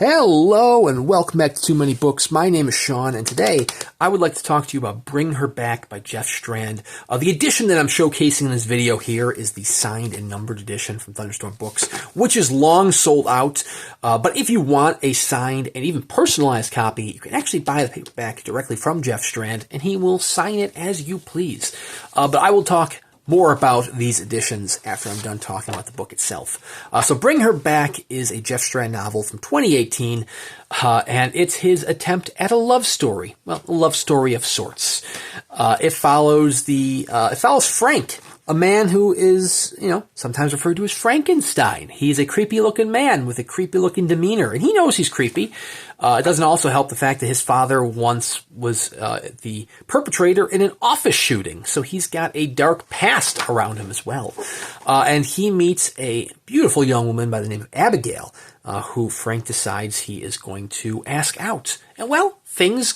Hello and welcome back to Too Many Books. My name is Sean, and today I would like to talk to you about Bring Her Back by Jeff Strand. The edition that I'm showcasing in this video here is the signed and numbered edition from Thunderstorm Books, which is long sold out. But if you want a signed and even personalized copy, you can actually buy the paperback directly from Jeff Strand, and he will sign it as you please. But I will talk more about these editions after I'm done talking about the book itself. So Bring Her Back is a Jeff Strand novel from 2018, and it's his attempt at a love story. Well, a love story of sorts. It follows Frank, a man who is, sometimes referred to as Frankenstein. He's a creepy-looking man with a creepy-looking demeanor, and he knows he's creepy. It doesn't also help the fact that his father once was the perpetrator in an office shooting, so he's got a dark past around him as well. And he meets a beautiful young woman by the name of Abigail, who Frank decides he is going to ask out. And well,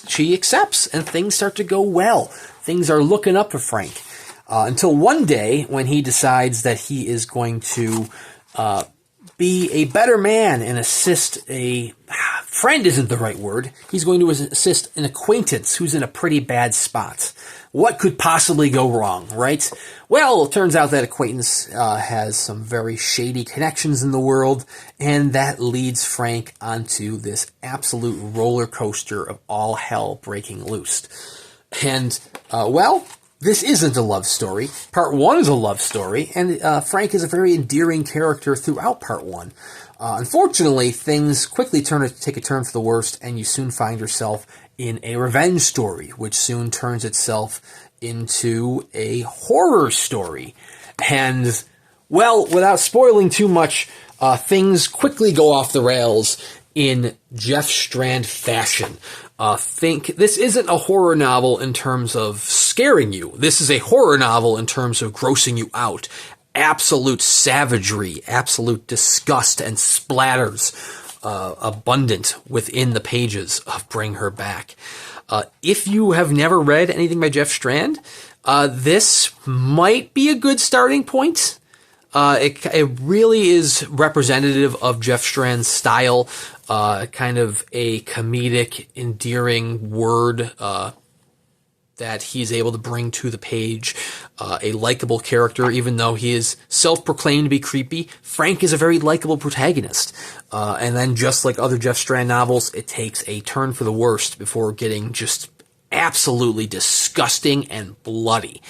she accepts, and things start to go well. Things are looking up for Frank. Until one day when he decides that he is going to be a better man and assist friend isn't the right word. He's going to assist an acquaintance who's in a pretty bad spot. What could possibly go wrong, right? Well, it turns out that acquaintance has some very shady connections in the world, and that leads Frank onto this absolute roller coaster of all hell breaking loose. And, this isn't a love story. Part 1 is a love story, and Frank is a very endearing character throughout Part 1. Unfortunately, things quickly take a turn for the worst, and you soon find yourself in a revenge story, which soon turns itself into a horror story. And, well, without spoiling too much, things quickly go off the rails in Jeff Strand fashion. This isn't a horror novel in terms of scaring you. This is a horror novel in terms of grossing you out. Absolute savagery, absolute disgust, and splatters abundant within the pages of Bring Her Back. If you have never read anything by Jeff Strand, this might be a good starting point. It really is representative of Jeff Strand's style, kind of a comedic, endearing word that he's able to bring to the page, a likable character, even though he is self-proclaimed to be creepy. Frank is a very likable protagonist. And then just like other Jeff Strand novels, it takes a turn for the worst before getting just absolutely disgusting and bloody.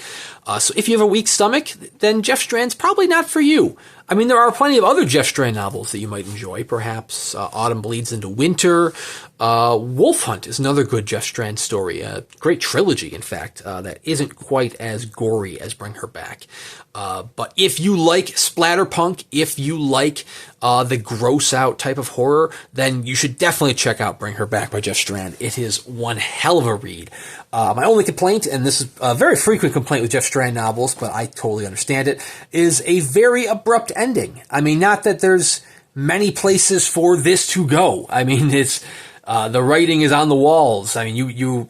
So if you have a weak stomach, then Jeff Strand's probably not for you. I mean, there are plenty of other Jeff Strand novels that you might enjoy. Perhaps Autumn Bleeds into Winter. Wolf Hunt is another good Jeff Strand story. A great trilogy, in fact, that isn't quite as gory as Bring Her Back. But if you like splatterpunk, if you like the gross-out type of horror, then you should definitely check out Bring Her Back by Jeff Strand. It is one hell of a read. My only complaint, and this is a very frequent complaint with Jeff Strand novels, but I totally understand it, is a very abrupt ending. I mean, not that there's many places for this to go. I mean, it's the writing is on the walls. I mean, you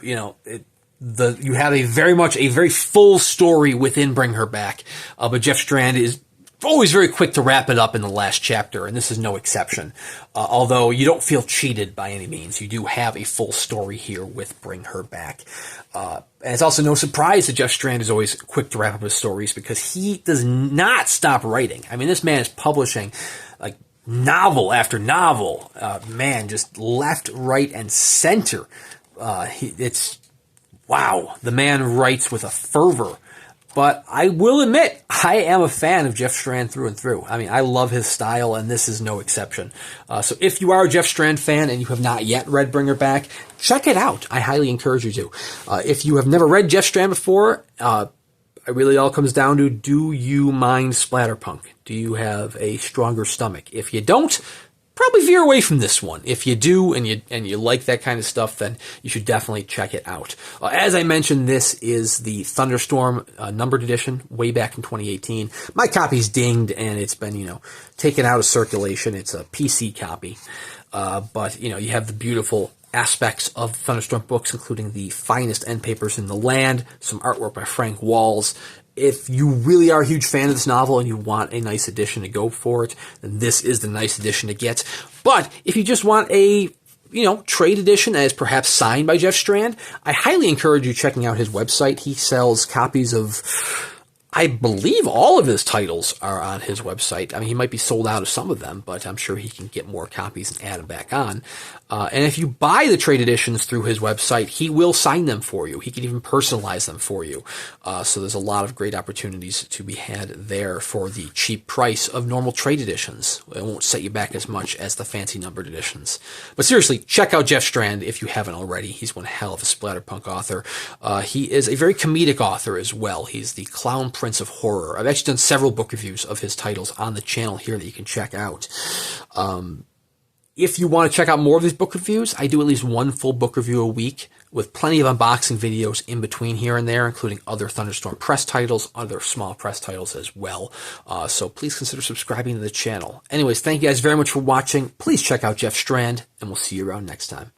have a very full story within Bring Her Back, but Jeff Strand is always very quick to wrap it up in the last chapter, and this is no exception. Although you don't feel cheated by any means. You do have a full story here with Bring Her Back. And it's also no surprise that Jeff Strand is always quick to wrap up his stories because he does not stop writing. I mean, this man is publishing like novel after novel. Just left, right, and center. Wow. The man writes with a fervor. But I will admit, I am a fan of Jeff Strand through and through. I mean, I love his style, and this is no exception. So if you are a Jeff Strand fan and you have not yet read Bring Her Back, check it out. I highly encourage you to. If you have never read Jeff Strand before, it really all comes down to, do you mind splatterpunk? Do you have a stronger stomach? If you don't, probably veer away from this one. If you do and you like that kind of stuff, then you should definitely check it out. As I mentioned, this is the Thunderstorm numbered edition, way back in 2018. My copy's dinged and it's been, taken out of circulation. It's a PC copy. But you have the beautiful aspects of Thunderstorm Books, including the finest end papers in the land, some artwork by Frank Walls, If you really are a huge fan of this novel and you want a nice edition to go for it, then this is the nice edition to get. But if you just want a trade edition that is perhaps signed by Jeff Strand, I highly encourage you checking out his website. He sells copies of, I believe all of his titles are on his website. I mean, he might be sold out of some of them, but I'm sure he can get more copies and add them back on. And if you buy the trade editions through his website, he will sign them for you. He can even personalize them for you. So there's a lot of great opportunities to be had there for the cheap price of normal trade editions. It won't set you back as much as the fancy numbered editions. But seriously, check out Jeff Strand if you haven't already. He's one hell of a splatterpunk author. He is a very comedic author as well. He's the Clown Prince of Horror. I've actually done several book reviews of his titles on the channel here that you can check out. If you want to check out more of these book reviews, I do at least one full book review a week with plenty of unboxing videos in between here and there, including other Thunderstorm press titles, other small press titles as well. So please consider subscribing to the channel. Anyways, thank you guys very much for watching. Please check out Jeff Strand, and we'll see you around next time.